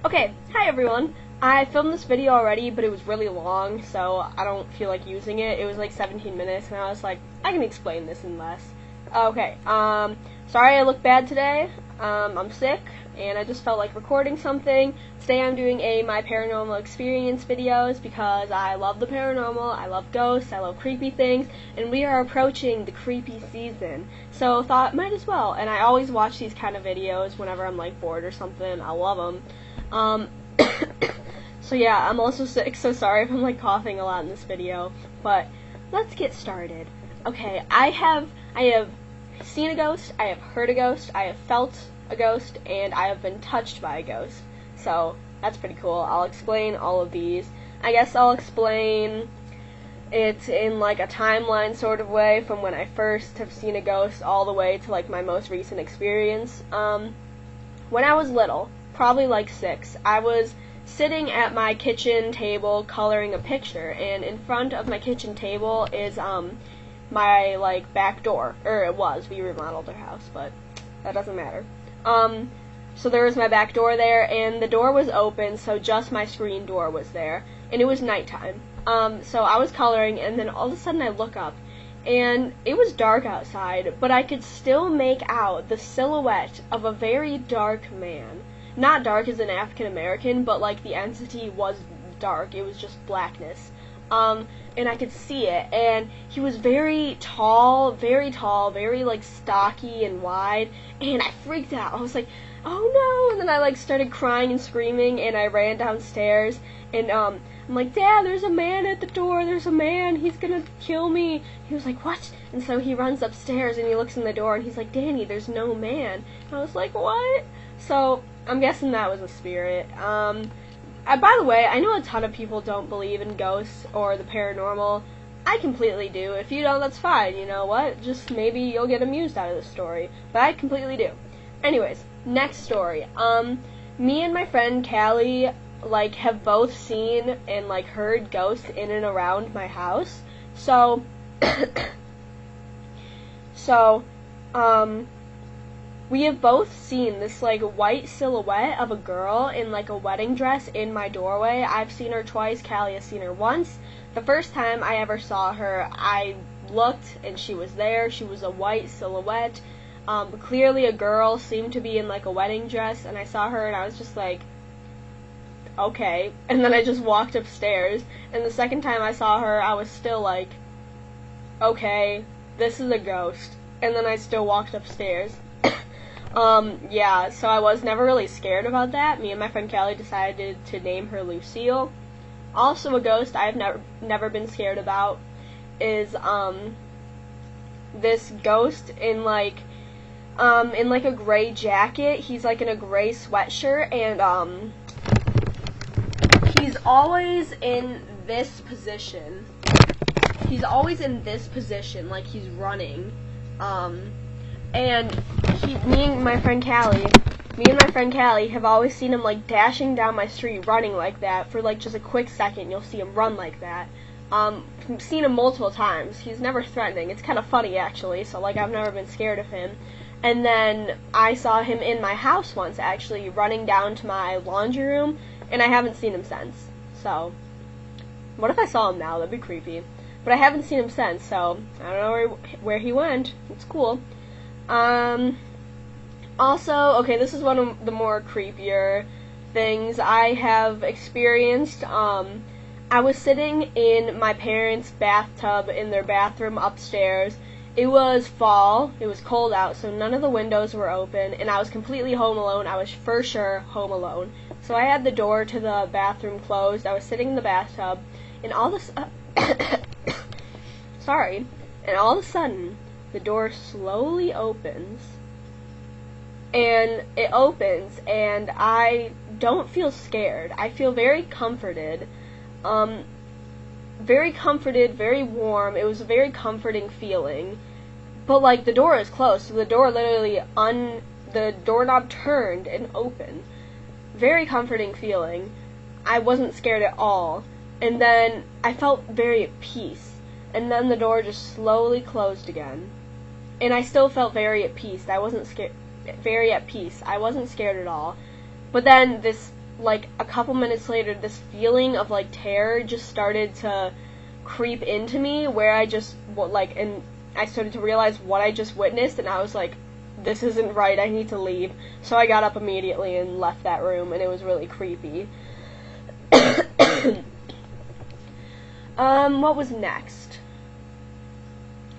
Okay, hi everyone. I filmed this video already, but it was really long, so I don't feel like using it. It was like 17 minutes, and I was like, I can explain this in less. Okay, sorry I look bad today. I'm sick, and I just felt like recording something. Today I'm doing my Paranormal Experience videos because I love the paranormal, I love ghosts, I love creepy things, and we are approaching the creepy season. So thought might as well, and I always watch these kind of videos whenever I'm like bored or something. I love them. So yeah, I'm also sick, so sorry if I'm like coughing a lot in this video, but let's get started. Okay, I have seen a ghost, I have heard a ghost, I have felt a ghost, and I have been touched by a ghost. So that's pretty cool. I'll explain all of these. I guess I'll explain it in like a timeline sort of way from when I first have seen a ghost all the way to like my most recent experience. When I was little, probably like 6, I was sitting at my kitchen table coloring a picture, and in front of my kitchen table is my like back door, or it was. We remodeled our house, but that doesn't matter. So there was my back door there, and the door was open, so just my screen door was there, and it was nighttime. So I was coloring, and then all of a sudden I look up, and it was dark outside, but I could still make out the silhouette of a very dark man. Not dark as in African American, but like the entity was dark. It was just blackness. And I could see it, and he was very tall, very like stocky and wide, and I freaked out. I was like, oh no, and then I like started crying and screaming, and I ran downstairs, and I'm like, Dad, there's a man at the door, there's a man, he's gonna kill me. He was like, what? And so he runs upstairs, and he looks in the door, and he's like, Danny, there's no man. And I was like, what? So I'm guessing that was a spirit. By the way, I know a ton of people don't believe in ghosts or the paranormal. I completely do. If you don't, that's fine. You know what? Just maybe you'll get amused out of the story. But I completely do. Anyways, next story. Me and my friend Callie, like, have both seen and, like, heard ghosts in and around my house. So, we have both seen this, like, white silhouette of a girl in, like, a wedding dress in my doorway. I've seen her twice. Callie has seen her once. The first time I ever saw her, I looked, and she was there. She was a white silhouette. Clearly a girl, seemed to be in, like, a wedding dress, and I saw her, and I was just like, okay. And then I just walked upstairs. And the second time I saw her, I was still like, okay, this is a ghost. And then I still walked upstairs. Yeah, so I was never really scared about that. Me and my friend Callie decided to name her Lucille. Also a ghost I've never been scared about is, this ghost in like a gray jacket. He's like in a gray sweatshirt, and, he's always in this position. He's always in this position, like he's running, and me and my friend Callie have always seen him like dashing down my street, running like that for like just a quick second. You'll see him run like that. I've seen him multiple times. He's never threatening. It's kind of funny actually. So like I've never been scared of him. And then I saw him in my house once, actually running down to my laundry room, and I haven't seen him since. So what if I saw him now? That'd be creepy. But I haven't seen him since, so I don't know where he went. It's cool. Also, okay, this is one of the more creepier things I have experienced. I was sitting in my parents' bathtub in their bathroom upstairs. It was fall, it was cold out, so none of the windows were open, and I was completely home alone. I was for sure home alone. So I had the door to the bathroom closed. I was sitting in the bathtub, and all of a sudden, the door slowly opens, and it opens, and I don't feel scared. I feel very comforted, very warm. It was a very comforting feeling, but like the door is closed, so the door literally the doorknob turned and opened. Very comforting feeling. I wasn't scared at all, and then I felt very at peace. And then the door just slowly closed again. And I still felt very at peace. I wasn't scared. Very at peace. I wasn't scared at all. But then this like a couple minutes later, this feeling of like terror just started to creep into me, where I just like, and I started to realize what I just witnessed, and I was like, this isn't right, I need to leave. So I got up immediately and left that room, and it was really creepy. What was next?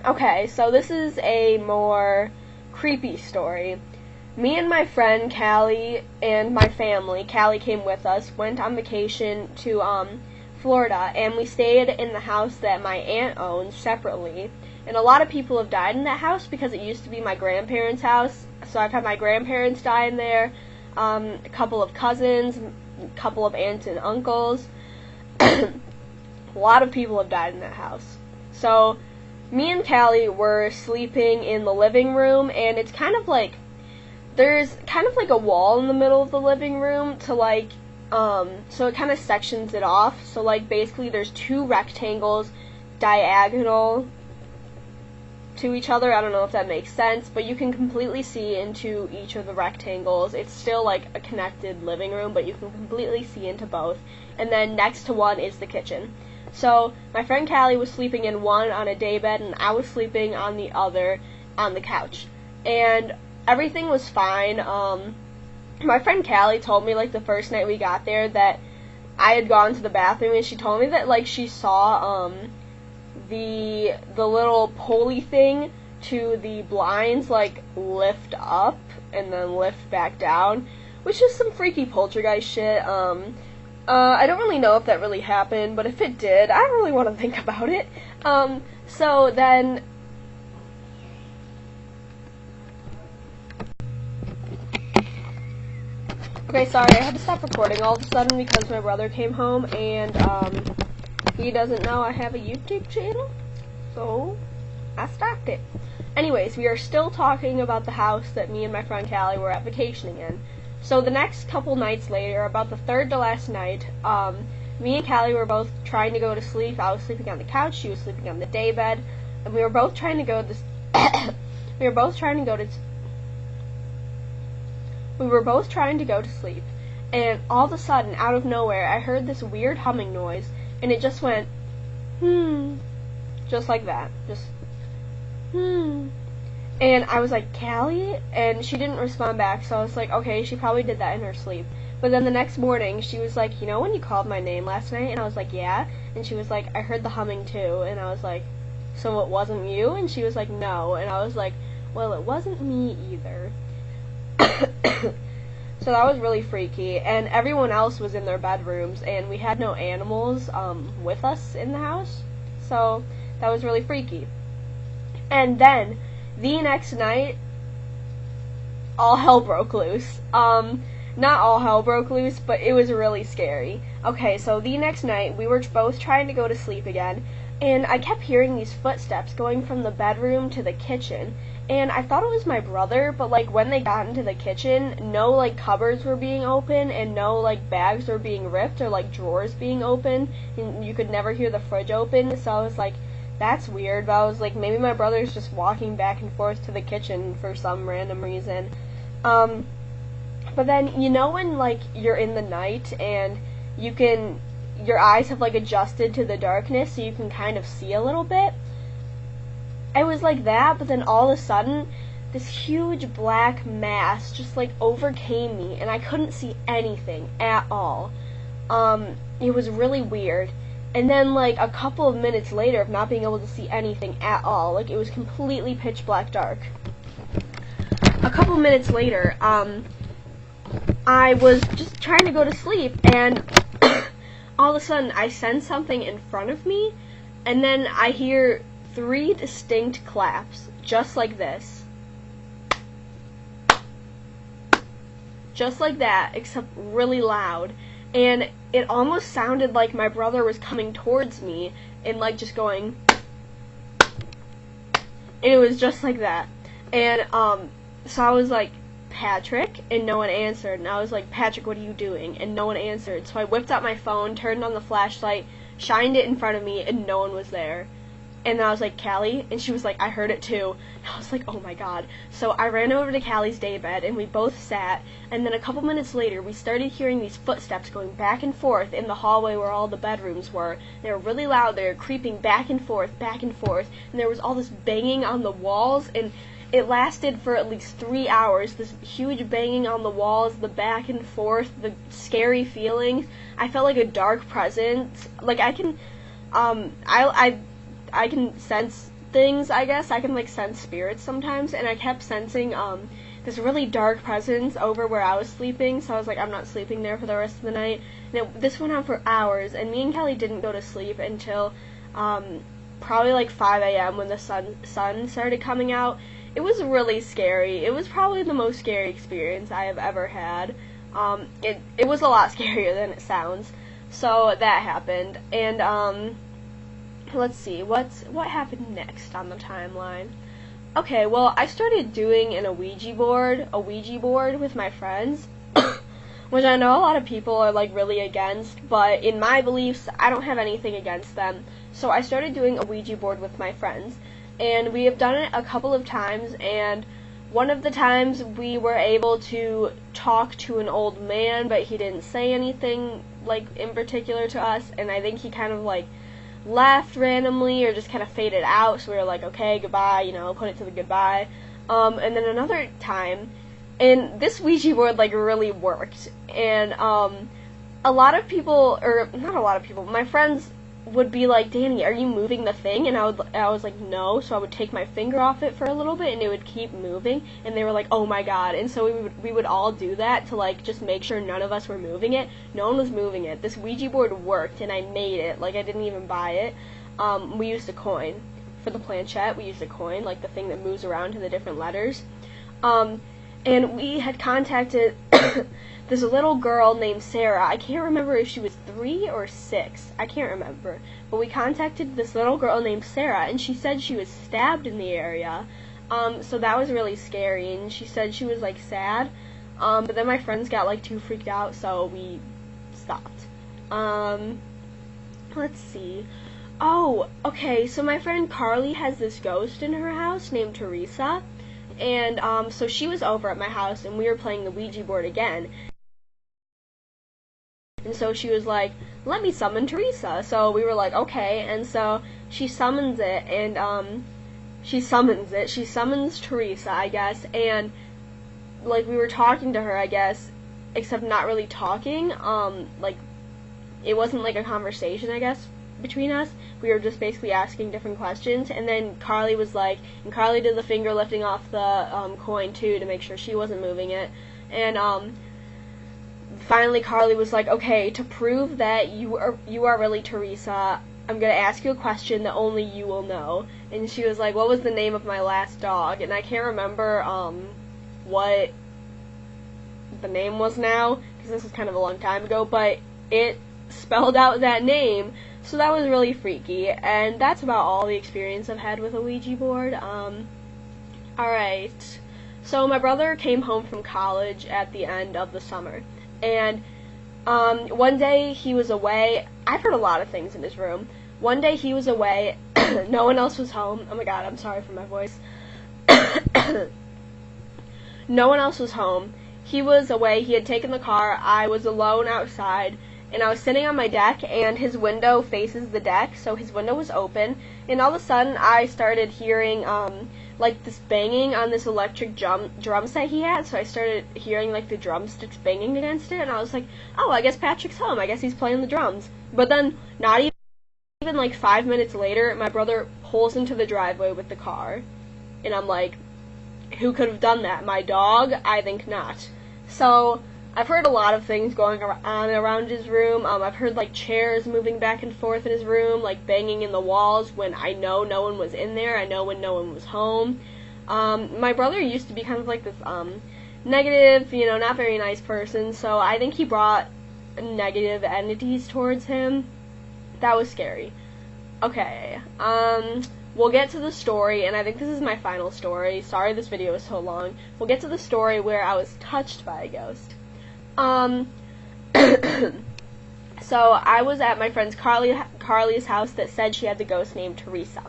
Okay, so this is a more creepy story. Me and my friend Callie and my family, Callie came with us, went on vacation to Florida, and we stayed in the house that my aunt owns separately. And a lot of people have died in that house because it used to be my grandparents' house. So I've had my grandparents die in there, a couple of cousins, a couple of aunts and uncles. A lot of people have died in that house. So me and Callie were sleeping in the living room, and it's kind of like, there's kind of like a wall in the middle of the living room to like, so it kind of sections it off. So like basically there's two rectangles diagonal to each other. I don't know if that makes sense, but you can completely see into each of the rectangles. It's still like a connected living room, but you can completely see into both. And then next to one is the kitchen. So my friend Callie was sleeping in one on a daybed, and I was sleeping on the other on the couch. And everything was fine. My friend Callie told me like the first night we got there that I had gone to the bathroom, and she told me that like she saw the little pulley thing to the blinds like lift up and then lift back down, which is some freaky poltergeist shit. I don't really know if that really happened, but if it did, I don't really want to think about it. So then okay, sorry, I had to stop recording all of a sudden because my brother came home, and he doesn't know I have a YouTube channel, so I stopped it. Anyways, we are still talking about the house that me and my friend Callie were at vacationing in. So the next couple nights later, about the third to last night, me and Callie were both trying to go to sleep. I was sleeping on the couch, she was sleeping on the daybed, and we were both trying to go to sleep. And all of a sudden, out of nowhere, I heard this weird humming noise, and it just went, just like that, just, and I was like, Callie? And she didn't respond back, so I was like, okay, she probably did that in her sleep. But then the next morning, she was like, you know when you called my name last night? And I was like, yeah. And she was like, I heard the humming too. And I was like, so it wasn't you? And she was like, no. And I was like, well, it wasn't me either. So that was really freaky, and everyone else was in their bedrooms, and we had no animals with us in the house, so that was really freaky. And then, the next night, all hell broke loose. Not all hell broke loose, but it was really scary. Okay, so the next night, we were both trying to go to sleep again, and I kept hearing these footsteps going from the bedroom to the kitchen. And I thought it was my brother, but like when they got into the kitchen, no like cupboards were being open, and no like bags were being ripped or like drawers being open, and you could never hear the fridge open. So I was like, that's weird. But I was like, maybe my brother's just walking back and forth to the kitchen for some random reason. But then you know when like you're in the night and your eyes have like adjusted to the darkness, so you can kind of see a little bit. It was like that, but then all of a sudden, this huge black mass just like overcame me, and I couldn't see anything at all. It was really weird. And then like a couple of minutes later of not being able to see anything at all, like it was completely pitch black dark. A couple minutes later, I was just trying to go to sleep, and all of a sudden I sense something in front of me, and then I hear 3 distinct claps, just like this. Just like that, except really loud. And it almost sounded like my brother was coming towards me and like just going, and it was just like that. And so I was like, Patrick, and no one answered. And I was like, Patrick, what are you doing? And no one answered. So I whipped out my phone, turned on the flashlight, shined it in front of me, and no one was there. And I was like, Callie? And she was like, I heard it too. And I was like, oh my god. So I ran over to Callie's daybed, and we both sat, and then a couple minutes later, we started hearing these footsteps going back and forth in the hallway where all the bedrooms were. They were really loud, they were creeping back and forth, and there was all this banging on the walls, and it lasted for at least 3 hours, this huge banging on the walls, the back and forth, the scary feelings. I felt like a dark presence. Like, I can sense things, I guess. I can, like, sense spirits sometimes, and I kept sensing, this really dark presence over where I was sleeping, so I was like, I'm not sleeping there for the rest of the night. And this went on for hours, and me and Kelly didn't go to sleep until, probably, like, 5 a.m. when the sun started coming out. It was really scary. It was probably the most scary experience I have ever had. It was a lot scarier than it sounds. So, that happened, and, let's see, what happened next on the timeline? Okay, well, I started doing a Ouija board with my friends, which I know a lot of people are, like, really against, but in my beliefs, I don't have anything against them. So I started doing a Ouija board with my friends, and we have done it a couple of times, and one of the times we were able to talk to an old man, but he didn't say anything, like, in particular to us, and I think he kind of, like, left randomly or just kind of faded out, so we were like, okay, goodbye, you know, put it to the goodbye. And then another time, and this Ouija board, like, really worked, and a lot of people, or not a lot of people, my friends would be like, Danny, are you moving the thing? And I was like, no. So I would take my finger off it for a little bit, and it would keep moving. And they were like, oh my god. And so we would all do that to, like, just make sure none of us were moving it. No one was moving it. This Ouija board worked, and I made it. Like, I didn't even buy it. We used a coin for the planchette. We used a coin, like the thing that moves around to the different letters. And we had contacted this little girl named Sarah. I can't remember if she was 3 or 6. I can't remember. But we contacted this little girl named Sarah, and she said she was stabbed in the area. So that was really scary, and she said she was, like, sad. But then my friends got, like, too freaked out, so we stopped. Let's see. Oh, okay, so my friend Carly has this ghost in her house named Teresa. And, so she was over at my house, and we were playing the Ouija board again. And so she was like, let me summon Teresa. So we were like, okay. And so she summons it, and, she summons Teresa, I guess. And, like, we were talking to her, I guess, except not really talking. Like, it wasn't, like, a conversation, I guess, between us. We were just basically asking different questions, and then Carly was like, and Carly did the finger lifting off the coin too to make sure she wasn't moving it, and finally Carly was like, okay, to prove that you are really Teresa, I'm gonna ask you a question that only you will know. And she was like, what was the name of my last dog? And I can't remember what the name was now, because this was kind of a long time ago, but it spelled out that name. So that was really freaky, and that's about all the experience I've had with a Ouija board. Alright, so my brother came home from college at the end of the summer, and one day he was away. I've heard a lot of things in his room. One day he was away, no one else was home. Oh my god, I'm sorry for my voice. No one else was home. He was away, he had taken the car, I was alone outside, and I was sitting on my deck, and his window faces the deck, so his window was open, and all of a sudden I started hearing, like, this banging on this electric drum set he had, so I started hearing, like, the drumsticks banging against it, and I was like, oh, I guess Patrick's home, I guess he's playing the drums. But then, not even like 5 minutes later, my brother pulls into the driveway with the car, and I'm like, who could have done that? My dog? I think not. So I've heard a lot of things going on around his room. I've heard, like, chairs moving back and forth in his room, like, banging in the walls when I know no one was in there. I know when no one was home. My brother used to be kind of like this, negative, you know, not very nice person, so I think he brought negative entities towards him. That was scary. Okay, we'll get to the story, and I think this is my final story. Sorry this video is so long. We'll get to the story where I was touched by a ghost. So I was at my friend Carly's house that said she had the ghost named Teresa.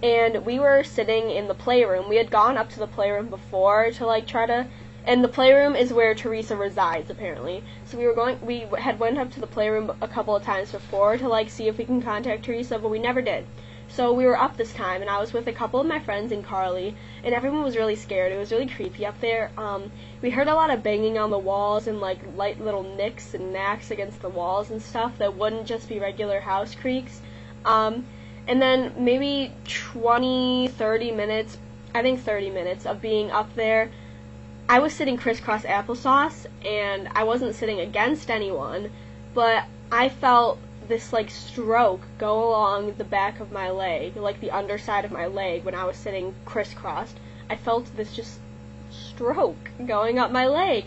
and we were sitting in the playroom. We had gone up to the playroom before to like try to, and the playroom is where Teresa resides apparently. So we had went up to the playroom a couple of times before to like see if we can contact Teresa, but we never did. So we were up this time, and I was with a couple of my friends and Carly, and everyone was really scared. It was really creepy up there. We heard a lot of banging on the walls and like light little nicks and knacks against the walls and stuff that wouldn't just be regular house creaks. And then maybe 30 minutes, I think 30 minutes of being up there, I was sitting crisscross applesauce, and I wasn't sitting against anyone, but I felt this like stroke go along the back of my leg, like the underside of my leg when I was sitting crisscrossed. I felt this just stroke going up my leg,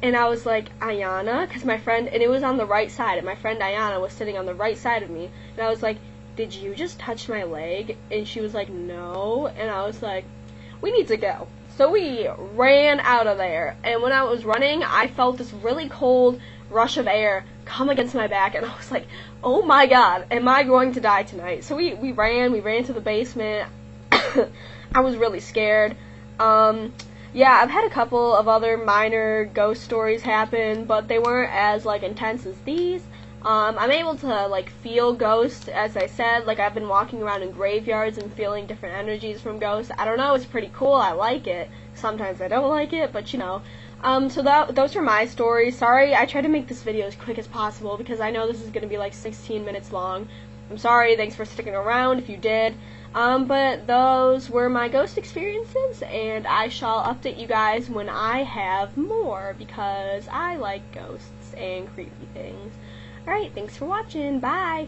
and I was like, Ayana, because my friend, and it was on the right side, and my friend Ayana was sitting on the right side of me, and I was like, did you just touch my leg? And she was like, no, and I was like, we need to go. So we ran out of there, and when I was running, I felt this really cold rush of air come against my back, and I was like, oh my god, am I going to die tonight? So we ran to the basement. I was really scared. Yeah, I've had a couple of other minor ghost stories happen, but they weren't as like intense as these. I'm able to like feel ghosts, as I said. Like, I've been walking around in graveyards and feeling different energies from ghosts. I don't know, it's pretty cool. I like it. Sometimes I don't like it, but you know. So those are my stories. Sorry, I tried to make this video as quick as possible because I know this is going to be like 16 minutes long. I'm sorry, thanks for sticking around if you did. But those were my ghost experiences, and I shall update you guys when I have more because I like ghosts and creepy things. Alright, thanks for watching. Bye!